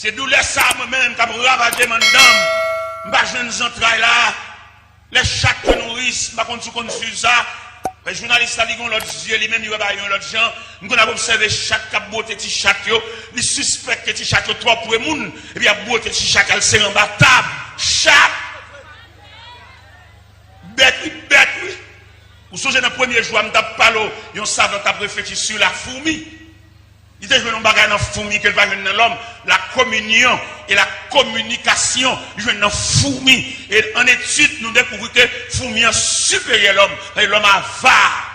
C'est douleur ça moi-même qui a ravagé mon dame. M'pas jeunes entrailles là. Les chats que nourrissent, pas contre sur ça. Les journalistes a dit qu'on l'autre yeux, lui-même, il va pas l'autre gens. Nous avons observé chaque cap beauté petit chat yo, les suspects que petit chat yo trop pour moun, et puis il y a beauté petit chat elle c'est en bas table. Chat. Bête oui. Ou songez dans le premier jour, m't'a parlé, yon savant t'a réfléchi sur la fourmi. Il dit, je veux un bagage dans la fourmi qu'elle va venir dans l'homme. La communion et la communication, je veux dans la fourmi. Et en étude, nous découvrons que la fourmi est supérieure à l'homme. L'homme avare.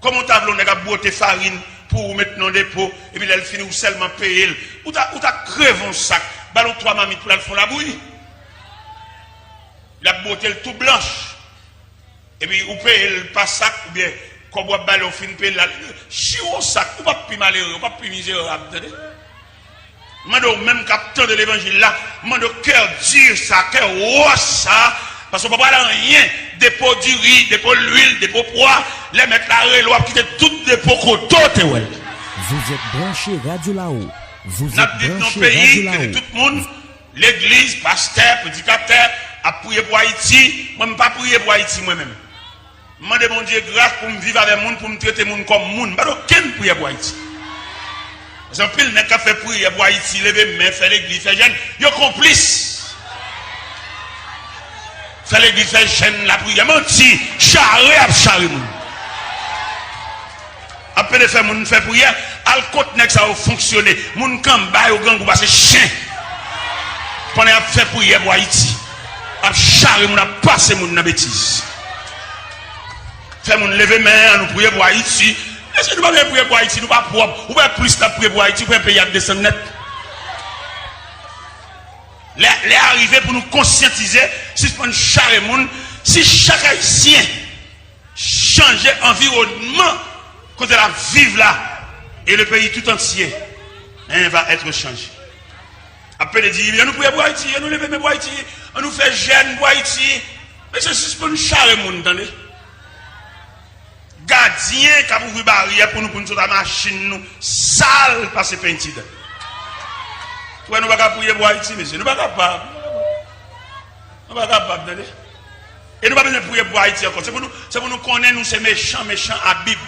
Comment t'as voulu botter farine pour mettre dans le dépôt, et puis elle finit ou seulement payer. Ou t'as crevé un sac, ballon 3 mamites pour aller faire la bouillie. Il a botté le tout blanche. Et puis, ou paye le pas sac, ou bien, comme vous ballon fin paye la. Chiou sac, ou pas plus malheureux, ou pas plus misérable. Mando même capteur de l'évangile là, mando cœur dur ça, cœur roche ça, parce qu'on ne peut pas rien, dépôt du riz, dépôt de l'huile, dépôt de poids, les mettre la rue, l'on quitter tout dépôt côté. Vous êtes branché Radio Là-haut. Vous êtes branché Radio Là-haut. Tout le monde, l'église, pasteur, prédicateur, a prié pour Haïti, moi je ne pas prier pour Haïti moi-même. Je demande mon Dieu grâce pour me vivre avec le monde, pour me traiter le monde comme monde. Je ne aucun prier pour Haïti. Parce que pile n'a qu'à faire prier pour Haïti, lever main, faire l'église, faire jeune, ils sont complices. Faire l'église, faire jeune, la prière, menti, charré à charré. Après de faire mon faire prière, al côté que ça va fonctionner. Mon kamba au gang ou passer chien. Pendant à faire prière pour Haïti. À charré mon a passé mon na bêtise. Faire mon lever main, nous prier pour Haïti. Est-ce que nous ne pouvons pas prier pour Haïti, nous ne pouvons pas propre. Ou bien plus de prier pour Haïti, ou bien payer à descendre net. Les arrivés pour nous conscientiser, si c'est une charré moun, si chaque Haïtien change environnement, quand elle vive là, et le pays tout entier, va être changé. Après, il dit, nous prions pour Haïti, nous levons pour Haïti, on nous fait jeune pour Haïti. Mais c'est juste pour nous charrer, moun, entendez? Gardien qui a ouvert barrière pour nous sur la machine, nous, sale par ces peintides. Ouais, nous ne pouvons pas prier pour Haïti, monsieur. Nous ne pouvons pas capables. Nous ne pouvons pas capables, entendez? Et nous ne pouvons pas prier pour Haïti encore. C'est pour nous connaître, nous, ces méchants à Bible.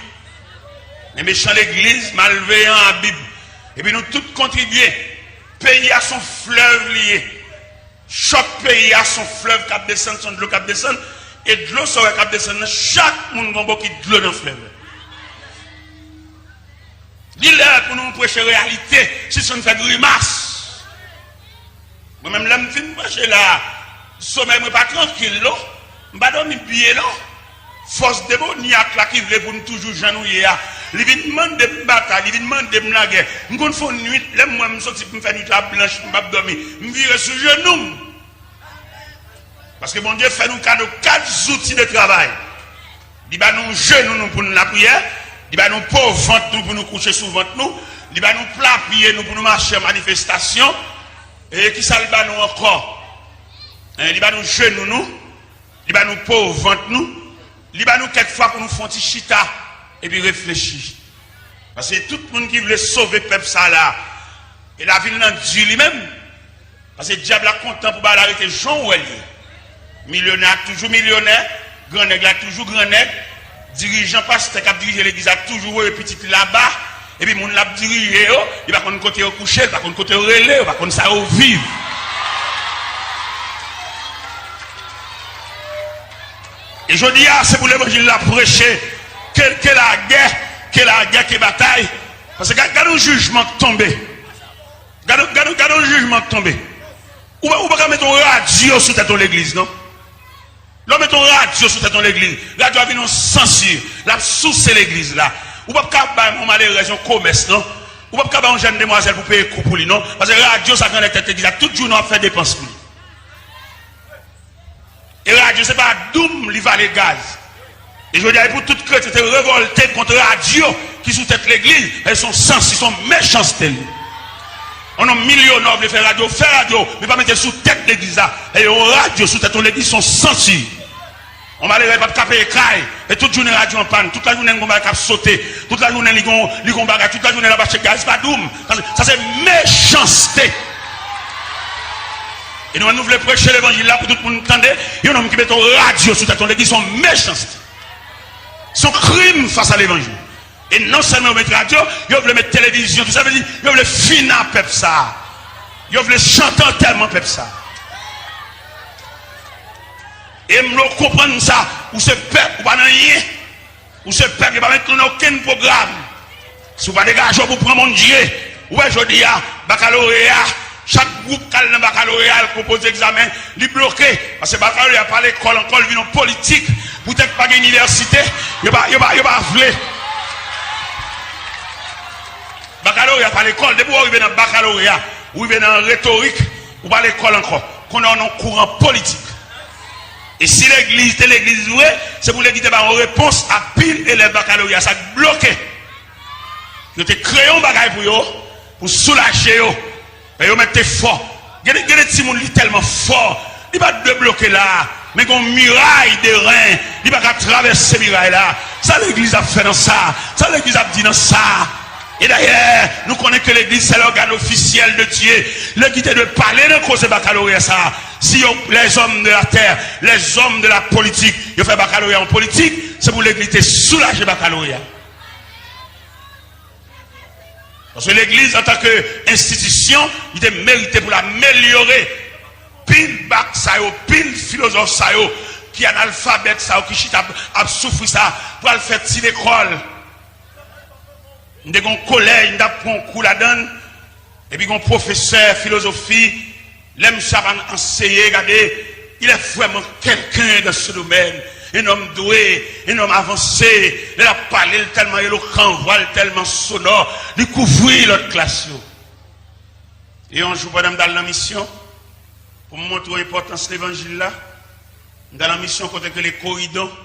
Les méchants l'église, malveillants à Bible. Et puis nous tous contribuer. Pays à son fleuve lié. Chaque pays a son fleuve qui descend, son de l'eau qui descend. Et de l'eau sera qui descend. Chaque monde va beaucoup de l'eau dans le fleuve. Dis-leur pour nous prêcher la réalité. Si ça nous fait grimace. Moi-même, là, je me prêcher là. Sommeil, je pas tranquille là. Je ne vais pas dormir bien là. Force démoniaque là qui veut pour nous toujours janouiller. Il vient demander de me battre, il vient demander de me laguer. Je vais faire une nuit, là, moi, je sorti pour me faire une nuit blanche, je vais dormir. Je vais virer sur genou. Parce que mon Dieu fait nous cadeau 4 outils de travail. Il va nous genoux pour nous la prière. Il va nous pauvres ventre pour nous coucher sous ventre nous. Il va nous plat pied nous pour nous marcher en manifestation. Et qui ça il va nous encore? Il va nous genoux nous. Il va nous pauvres ventre nous. Il va nous quelquefois pour nous faire un petit chita. Et puis réfléchir. Parce que tout le monde qui voulait sauver le peuple ça là. Et la ville n'a Dieu lui-même. Parce que le diable a content pour arrêter Jean Ouellier. Millionnaire, toujours millionnaire. Grand nègre, toujours grand nègre. Dirigeant pasteur qui a dirigé l'église a toujours eu petit là-bas. Et puis mon l'a dirigé, il va contre côté au coucher, il va contre côté au relais, il va contre ça au vivre. Et je dis, c'est pour l'évangile la prêcher. Que la guerre, que bataille. Parce que regardez le jugement tombé. Regardez le jugement tombé. Ou pas mettre un radio sur tête de l'église, non? Là, mettre un radio sur tête de l'église. La radio a vu une censure. La sous l'église là. Ou pas faire un malheureux un commerce, non? Ou pas faire un jeune demoiselle pour payer coup pour lui, non? Parce que la radio, ça quand tête de l'église, tout jour, on fait dépenses pour lui. Et la radio, c'est pas doum, il va les gaz. Et je veux dire, pour toute chrétien, c'était révolté contre la radio qui sous tête l'église. Elles sont sens, ils sont méchants. On a millionnaires de faire radio, mais pas mettre sous tête l'église là. Et on radio sous tête l'église sont sensibles. On va aller pas taper caille et toute journée radio en panne, toute la journée on va sauter, toute la journée ligon bagage, toute la journée là-bas chez gaz pas doum. Ça c'est méchanceté. Et nous voulons prêcher l'évangile là pour tout le monde entendre. Il y a un homme qui met une radio sur ton église, sont méchanceté. Son crime face à l'évangile. Et non seulement mettre radio, ils veulent mettre télévision, tout ça veut dire, ils veulent finir peuple ça. Ils veulent chanter tellement peuple ça. Et nous comprenons ça, ou ce peuple, ou pas rien, ou ce peuple, il va mettre aucun programme. Si vous pas dégager pour prendre mon Dieu, ouais, je dis, baccalauréat, chaque groupe qui a le baccalauréat, propose examen, il est bloqué. Parce que le baccalauréat, pas l'école, encore, il vient en politique, peut-être pas une université, il va vouloir. Baccalauréat, pas l'école, depuis où il vient dans le baccalauréat, ou il vient dans la rhétorique, ou pas l'école encore, qu'on a un courant politique. Et si l'église, c'est l'église vraie, c'est pour l'église en réponse à pile et les baccalauréats, ça bloqué. Ils ont créé un bagage pour soulager eux. Et ils mettent fort. Il y a des petits gens tellement forts. Ils ne peuvent pas bloquer là. Mais il y a une muraille de reins. Ils ne peuvent pas traverser ces murailles là. Ça l'église a fait dans ça. Ça l'église a dit dans ça. Et d'ailleurs, nous connaissons que l'église c'est l'organe officiel de Dieu. L'église de parler de cause de baccalauréat ça. Si les hommes de la terre, les hommes de la politique, ils font baccalauréat en politique, c'est pour l'église de soulager baccalauréat. Parce que l'église en tant qu'institution, il est mérité pour l'améliorer. Pile bac ça, pile philosophe ça, qui est analphabète ça, qui a souffert ça, pour le faire tirer l'école. Nous avons un collège, nous avons un cours là-dedans, et puis un professeur philosophie, l'aime ça enseigner, regardez, il est vraiment quelqu'un dans ce domaine, un homme doué, un homme avancé, il a parlé tellement éloquent, voile tellement sonore, il couvrit l'autre classe. Et un jour, pendant dans la mission, pour me montrer l'importance de l'évangile là, dans la mission, côté que les corridors,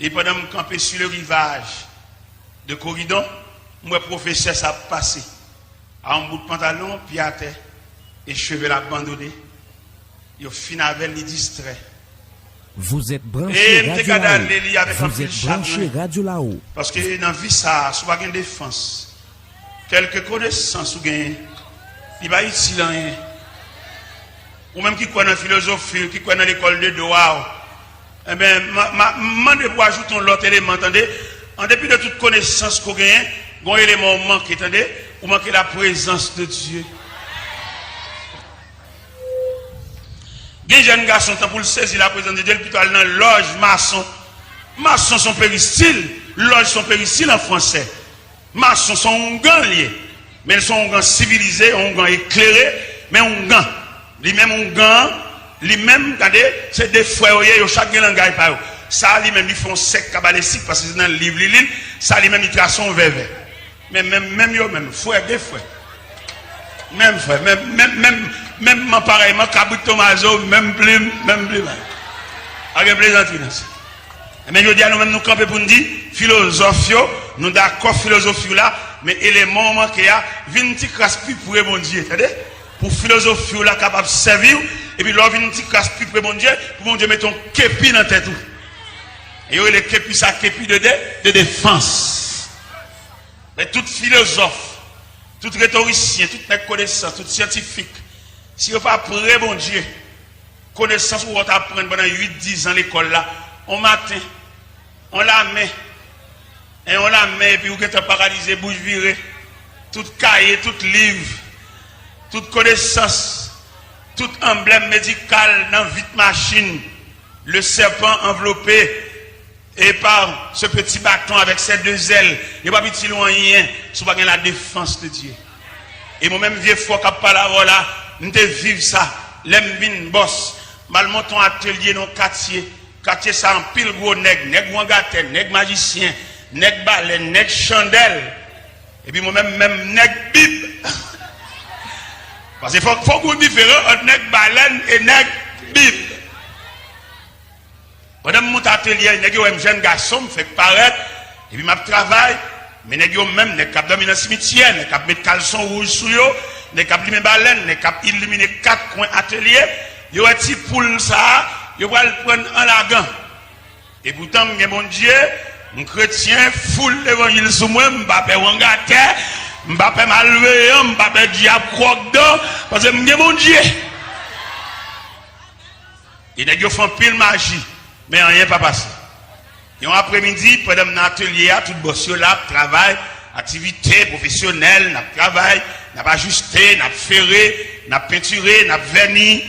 et pendant me camper sur le rivage de corridor, moi professeur ça passé à un bout de pantalon, pied à terre, et cheveux abandonnés. Il finit avec les distraits. Vous êtes branché Radio là-haut. Parce que dans la vie, ça, si vous avez une défense, quelques connaissances, il va être utile. Ou même qui croit dans la philosophie, qui croit dans l'école de droit. Eh bien, je pour ajouter l'autre élément, attendez. En dépit de toute connaissance qu'on gagne, un élément manque, attendez, ou manque la présence de Dieu. Les jeunes garçons, pour le saisir la présence de Dieu, plutôt dans loge maçon. Maçons sont péristyles, loge sont péristyles en français. Maçons sont un gant lié, mais ils sont un gant civilisé, un gant éclairé, mais un gant. Lui-même un gant, lui-même, regardez, c'est des frères, chaque langage par eux. Ça, lui-même, ils font sec cabalistique parce que c'est dans le livre, ça, lui-même, ils tracent un verre. Mais même, frère, des frères. Même frère, même pareillement, Cabri Tomaso, même plus. Avec plaisanterie. Mais je dis à nous-mêmes, nous camper pour nous dire, philosophie, nous d'accord, philosophie là, mais élément qui a, vient petit crasse-pi pour bon Dieu, c'est-à-dire, pour philosophie là, capable de servir, et puis là, vient petit crasse-pi pour bon Dieu, mettre un képi dans la tête. Et il y a les képi, ça képi de défense. Mais tout philosophe, tout rhétoricien, toute connaissance, tout scientifique, si vous pas prêt, bon Dieu, connaissance où on apprend pendant 8-10 ans à l'école là, on matin, on la met, et puis vous êtes paralysé, bouche virée, tout cahier, tout livre, toute connaissance, tout emblème médical dans vite machine, le serpent enveloppé, et par ce petit bâton avec ses deux ailes, il n'y a pas petit loin rien, si vous avez la défense de Dieu. Et moi-même, vieux fois qui parle là, nous devons vivre ça, l'embine boss, mal monton atelier dans le quartier ça en pile gros nègre wangaté, nègre magicien, nègre baleine, nègre chandelle, et puis moi-même, nègre bib. Parce qu'il faut qu'on différent entre nègre baleine et nègre bib. Pendant mon atelier, nègre un jeune garçon me fait paraître, et puis ma travail, mais nègre même, nègre cap dormir dans le cimetière, nègre cap mettre caleçon rouge sur eux, nègre cap limer baleine, nègre cap illuminer 4 coins atelier, yo un petit poule ça, yo va le prendre en lagan. Et pourtant, mon Dieu, mon chrétien, foule l'évangile sous moi, m'bapé wangate, m'bapé malveillant, m'bapé diable croque-dent, parce que mon Dieu. Il y a fait pile magie, mais rien pas passé. Et en après-midi, pendant mon atelier, tout bossio là, travail, activité professionnelle, n'a travail, n'a pas ajusté, n'a ferré, n'a peinturé, n'a verni.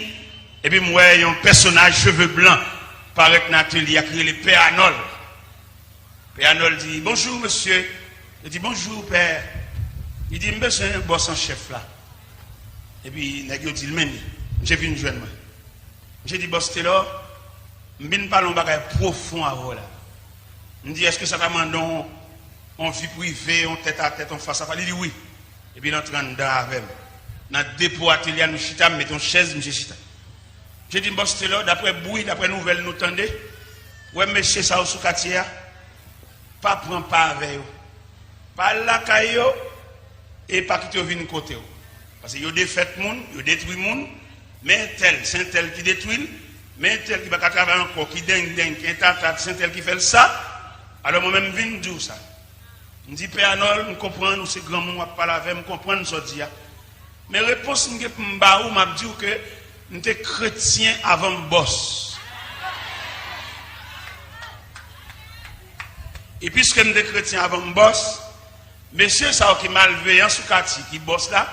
Et puis moi, il y a un personnage cheveux blancs, paraît dans l'atelier, qui est le Père Arnold. Père Arnold dit, bonjour monsieur. Il dit, bonjour père. Il dit, monsieur, un boss en chef là. Et puis, il dit, même, j'ai vu une jeune. J'ai dit, boss, t'es là, je ne parle pas de profond à vous là. Je dis, est-ce que ça va demander en vie privée, en tête à tête, en face à face? Il dit oui. Et puis, il entre dedans avec moi. Dans le dépôt atelier, nous chita, nous mettons une chaise, nous chita. J'ai dit, boss, t'es là, d'après bruit, d'après nouvelles, nous tendez. Ouais, monsieur, ça, sous quartier, pas prendre pas avec eux. Pas la caillou, et pas quitter au côté. Parce que vous défait le monde, vous détruit le monde, mais tel, c'est un tel qui détruit, mais un tel qui va travailler encore, qui dingue, qui est c'est un tel qui fait ça. Alors moi-même, je viens dire ça. Je dis, Père Arnold, je comprends, nous, c'est grand monde, je parle avec, je comprends, ce dit. Mais la réponse, je m'a dit que nous sommes chrétiens avant le boss. Et puisque nous sommes chrétiens avant le boss, monsieur, ça qui est malveillant sous quartier, qui bosse là,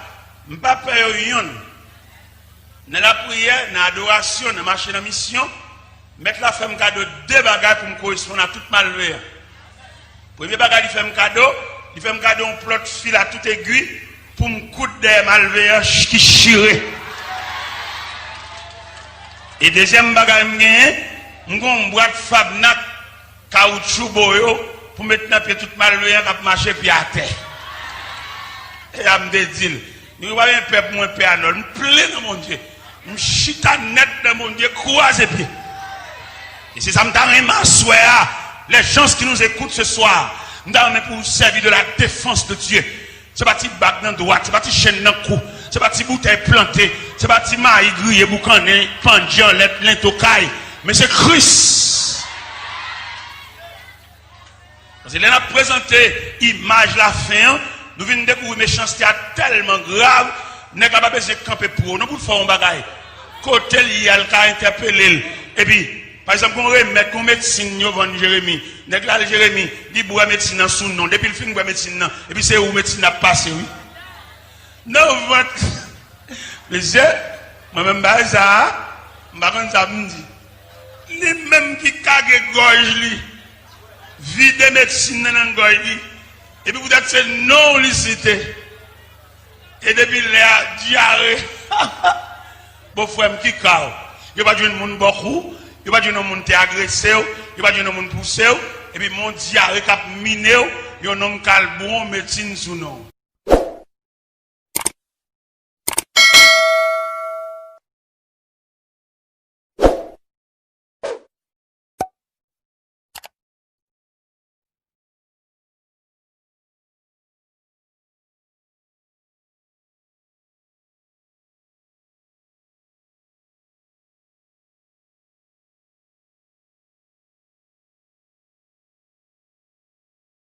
je ne pas payer rien. Dans la prière, dans l'adoration, dans la marche de mission, mettre la femme cadeau deux bagages pour me correspondre à toute malveillance. Premier bagage, il fait un cadeau, un plot fil à toute aiguille pour me coudre des malveillants qui chirent. Et deuxième bagage, je vais un boîte Fabnac, caoutchouc boyo, pour mettre dans pied toute malveillant qui marche puis à terre. Et je me dis, nous avons un peuple, mon Père Arnold, je me plains dans mon Dieu. Je chita net dans mon Dieu, croise et pied. Et c'est ça, je me les gens qui nous écoutent ce soir, nous sommes pour servir de la défense de Dieu. C'est pas petit bac dans droite, c'est pas petit chaîne dans cou, c'est pas petit bouteille plantée, c'est pas petit maïs grillé, boucané, pendian, lentocaille, mais c'est Christ. Parce qu'il a présenté l'image la fin, nous venons découvrir méchanceté tellement grave, nous n'avons pas besoin de camper pour nous, pour faire un bagage. Côté il y a le cas interpellé, et puis, par exemple, on remet qu'on médecine, nous Jérémie. Nèg là Jérémie, il boit médecine dans son nom. Depuis le film boit médecine, et puis c'est où médecine a passé, oui. Non, monsieur, moi-même, ça, ça me dit. Les mêmes qui caguent gorge, lui, vide médecine dans la gorge, et puis vous dites c'est non licité. Et depuis la diarrhée, bon frère, qui cague. Il n'y a pas de monde beaucoup. Il n'y a pas de monde qui agressé, il n'y a pas de monde poussé, et puis mon diarrhée qui a miné, il y a un homme qui a bon médecine sous nous.